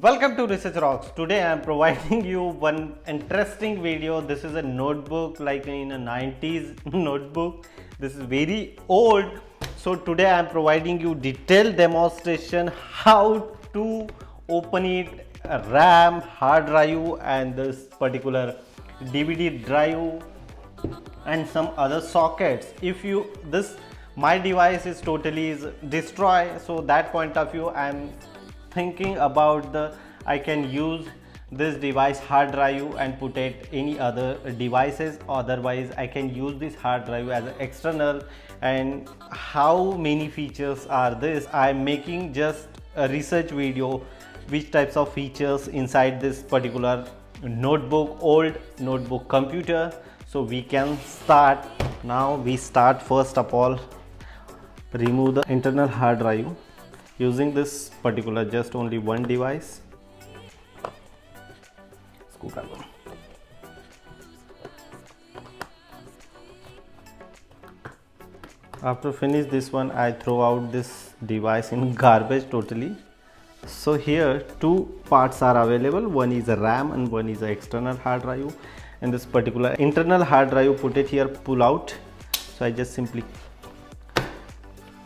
Welcome to Research Rocks. Today I am providing you one interesting video. This is a notebook like in a 90s notebook. This is very old. So today I am providing you detailed demonstration how to open it, RAM, hard drive and this particular DVD drive and some other sockets. If you my device is totally destroyed, so that point of view I am thinking about I can use this device hard drive and put it any other devices, otherwise I can use this hard drive as an external. And how many features are this? I am making just a research video which types of features inside this particular notebook, old notebook computer. So we can start now. We start first of all, remove the internal hard drive using this particular just only one device. Screwdriver. After finish this one, I throw out this device in garbage totally. So here two parts are available, one is a RAM and one is a external hard drive. And this particular internal hard drive, put it here, pull out. So I just simply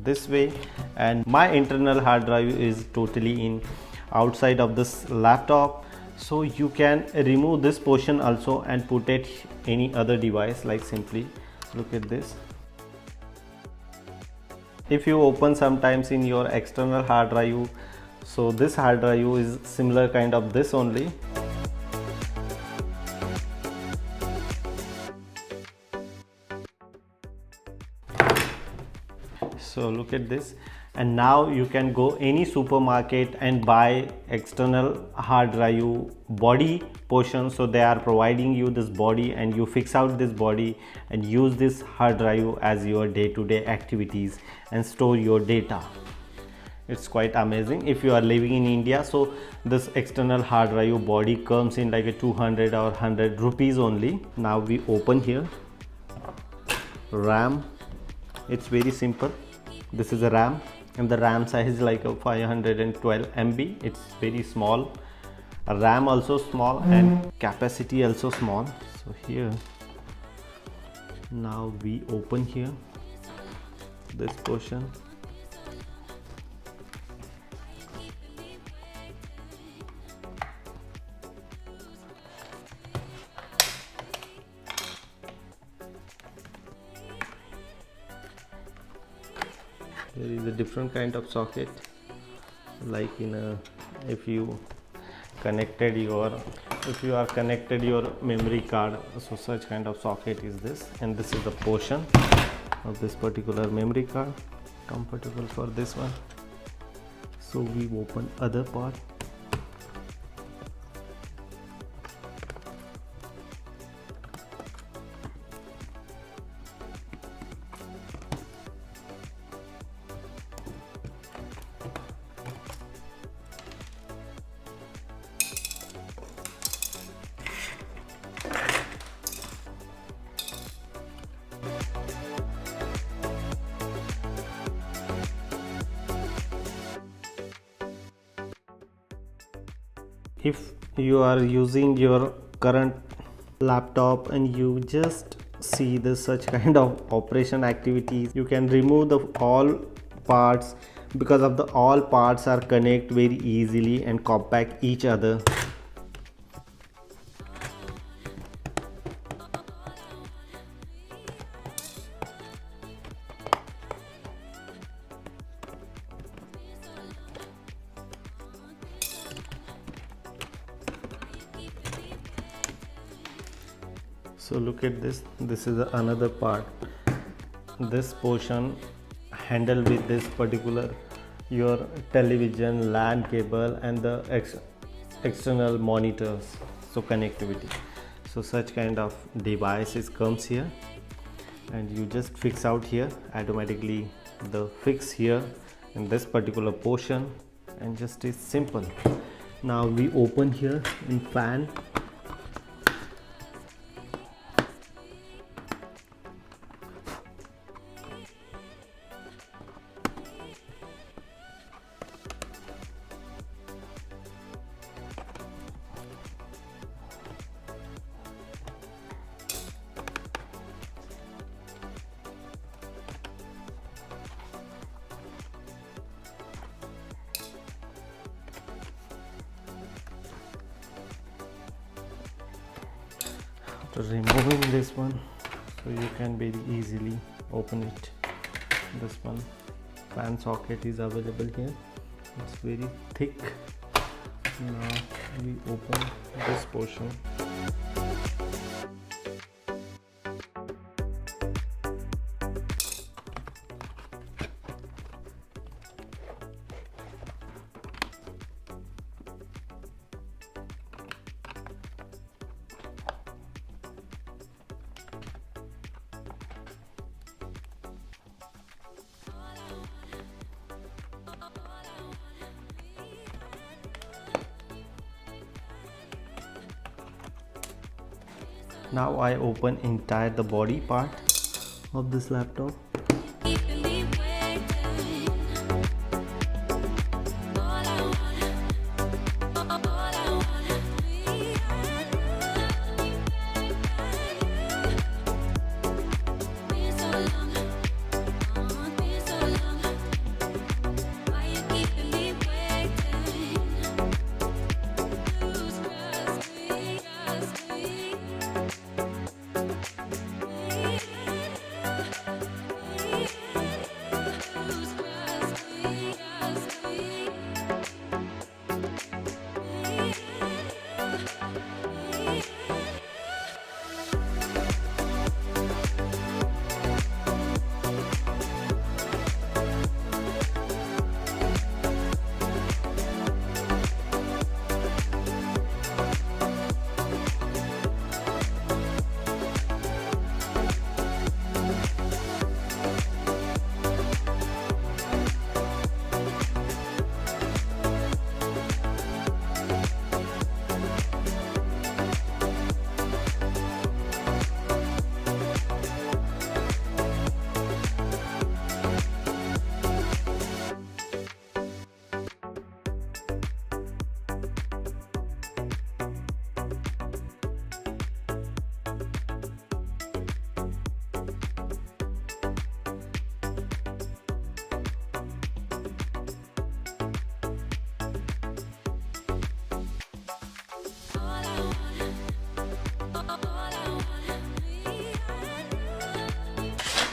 this way, and my internal hard drive is totally in outside of this laptop. So you can remove this portion also and put it any other device, like simply look at this. If you open sometimes in your external hard drive, so this hard drive is similar kind of this only. So look at this, and now you can go any supermarket and buy external hard drive body portion. So they are providing you this body and you fix out this body and use this hard drive as your day-to-day activities and store your data. It's quite amazing if you are living in India. So this external hard drive body comes in like a 200 or 100 rupees only. Now we open here RAM. It's very simple. This is a RAM and the RAM size is like a 512 MB. It's very small. A RAM also small and capacity also small. So here now we open here this portion. There is a different kind of socket, like in a if you are connected your memory card, so such kind of socket is this, and this is the portion of this particular memory card compatible for this one. So we open other part. If you are using your current laptop and you just see this such kind of operation activities, you can remove the all parts, because of the all parts are connect very easily and compact each other. So look at this. This is another part. This portion handle with this particular your television, LAN cable and the external monitors. So connectivity. So such kind of devices comes here and you just fix out here automatically the fix here in this particular portion, and just is simple. Now we open here in fan. removing this one so you can very easily open it. This one fan socket is available here. It's very thick. Now we open this portion. Now I open entire the body part of this laptop.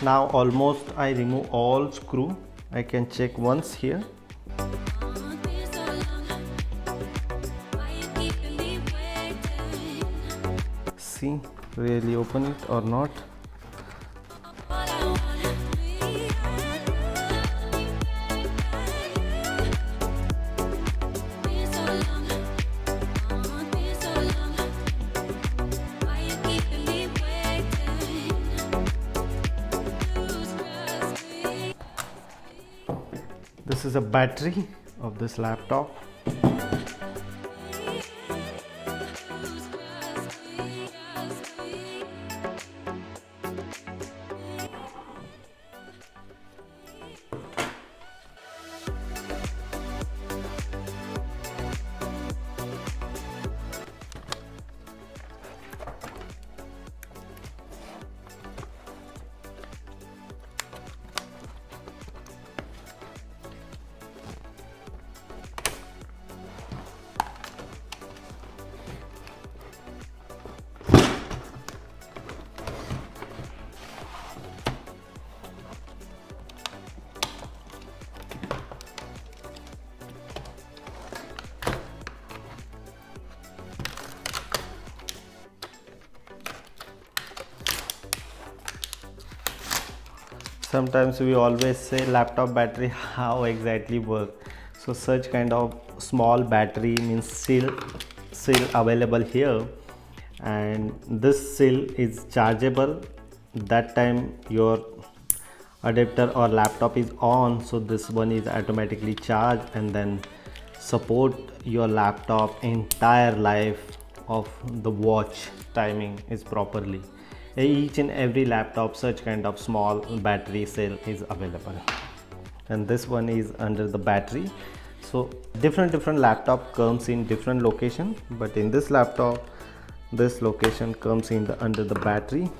Now almost I remove all screw. I can check once here. See, really open it or not. This is a battery of this laptop. Sometimes we always say laptop battery how exactly work. So such kind of small battery means seal available here, and this seal is chargeable. That time your adapter or laptop is on, so this one is automatically charged and then support your laptop entire life of the watch timing is properly. Each and every laptop such kind of small battery cell is available, and this one is under the battery. So different laptop comes in different location, but in this laptop this location comes in the under the battery.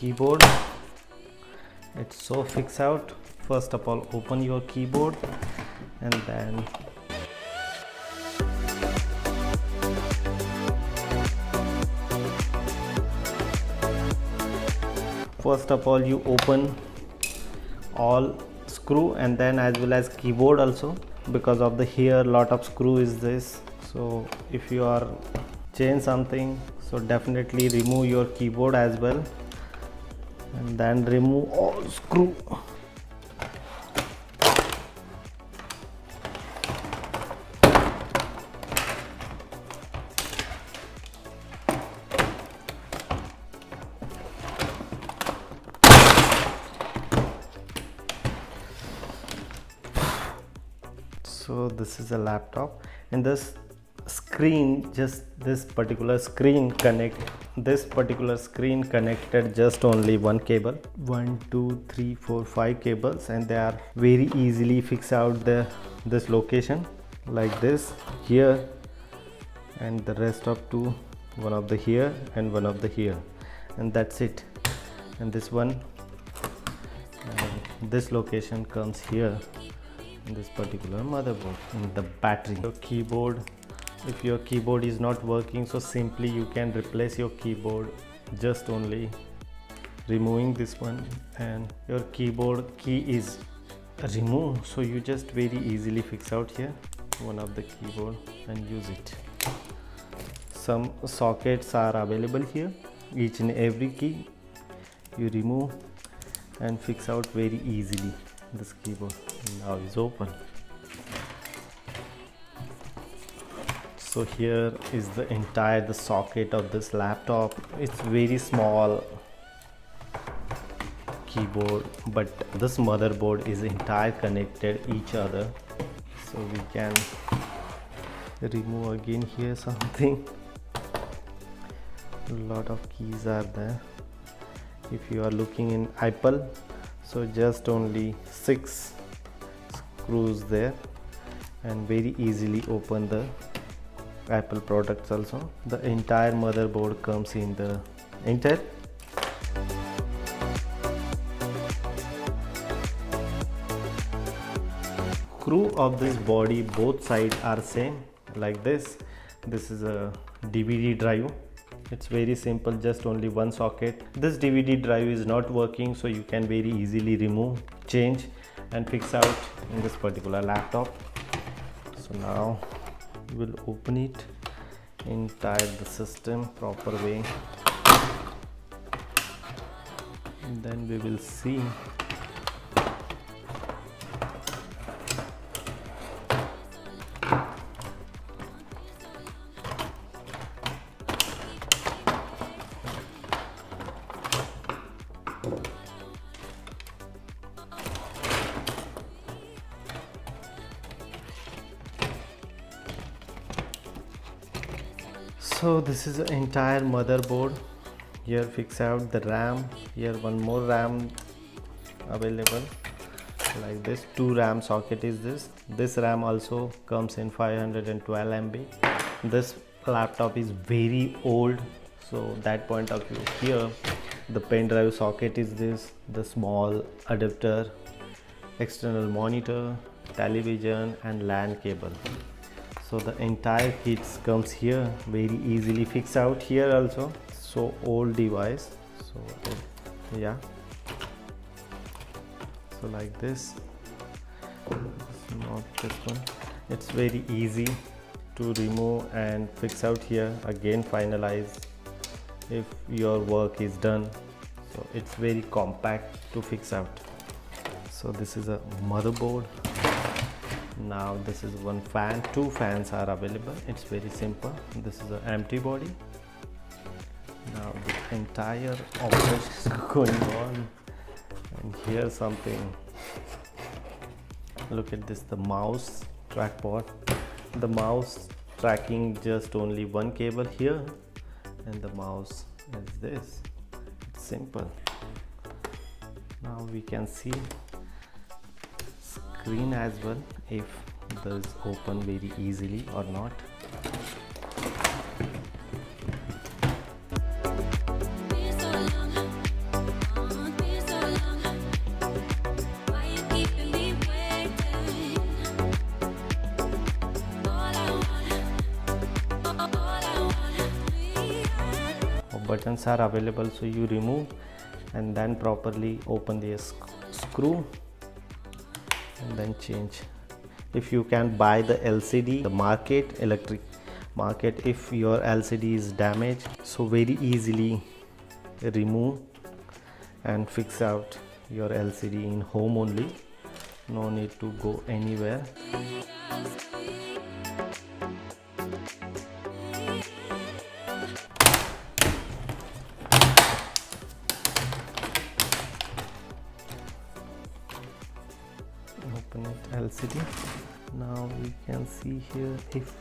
keyboard. It's so fixed out. First of all, open your keyboard and then first of all you open all screw and then as well as keyboard also, because of the here lot of screw is this. So if you are change something, so definitely remove your keyboard as well and then remove all screw. So this is a laptop, and this screen, just this particular screen connected just only one cable, 1 2 3 4 5 cables, and they are very easily fix out this location like this here, and the rest of two, one of the here and one of the here, and that's it. And this one, this location comes here in this particular motherboard. In the battery, your keyboard, if your keyboard is not working, so simply you can replace your keyboard just only removing this one, and your keyboard key is removed, so you just very easily fix out here one of the keyboard and use it. Some sockets are available here, each and every key you remove and fix out very easily. This keyboard now is open. So here is the entire socket of this laptop. It's very small keyboard, but this motherboard is entire connected each other. So we can remove again here something. A lot of keys are there. If you are looking in Apple, so just only 6 screws there, and very easily open the Apple products also. The entire motherboard comes in the Intel. Screw of this body, both sides are same like this. This is a DVD drive. It's very simple, just only one socket. This DVD drive is not working, so you can very easily remove, change and fix out in this particular laptop. So now we will open it inside the system proper way, and then we will see. So this is the entire motherboard. Here fix out the RAM. Here one more RAM available like this. 2 RAM socket is this. This RAM also comes in 512 MB. This laptop is very old, so that point of view, here the pen drive socket is this, the small adapter, external monitor, television and LAN cable. So the entire kit comes here, very easily fix out here also. So old device, so yeah, so like this. It's not this one. It's very easy to remove and fix out here, again finalize if your work is done. So it's very compact to fix out. So this is a motherboard. Now this is one fan, 2 fans are available. It's very simple. This is an empty body. Now the entire operation is going on, and here something. Look at this, the mouse trackpad. The mouse tracking just only one cable here, and the mouse is this. It's simple. Now we can see screen as well, if this open very easily or not. buttons are available, so you remove and then properly open the screw and then change. If you can buy the LCD, the market, electric market, if your LCD is damaged, so very easily remove and fix out your LCD in home only, no need to go anywhere. Open it, LCD. Now we can see here if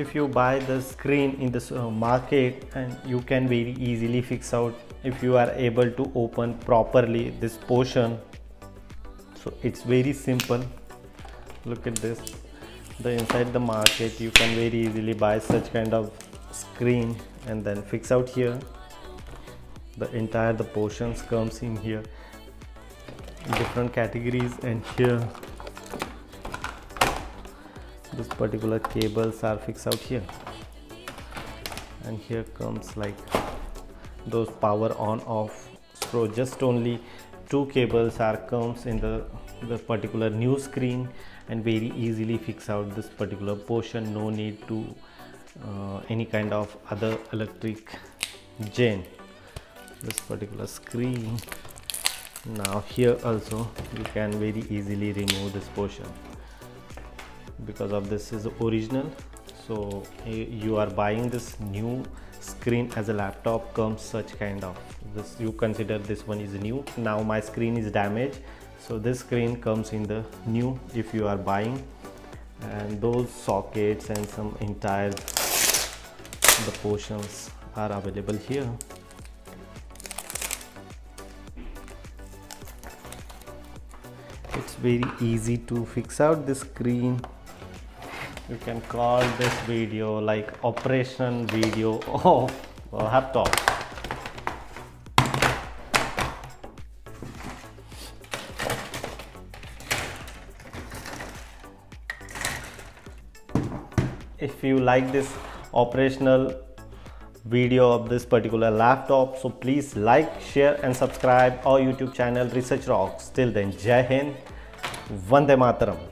if you buy the screen in the market, and you can very easily fix out if you are able to open properly this portion. So it's very simple. Look at this, the inside the market you can very easily buy such kind of screen and then fix out here. The entire the portions comes in here in different categories, and here this particular cables are fixed out here, and here comes like those power on off. So just only two cables are comes in the particular new screen, and very easily fix out this particular portion, no need to any kind of other electric gen. This particular screen, now here also you can very easily remove this portion because of this is original. So you are buying this new screen as a laptop, comes such kind of this, you consider this one is new. Now my screen is damaged, so this screen comes in the new if you are buying, and those sockets and some entire the portions are available here. It's very easy to fix out the screen. You can call this video like operation video of a laptop. If you like this operational video of this particular laptop, so please like, share and subscribe our YouTube channel Research Rocks. Till then, Jai Hind, Vande Mataram.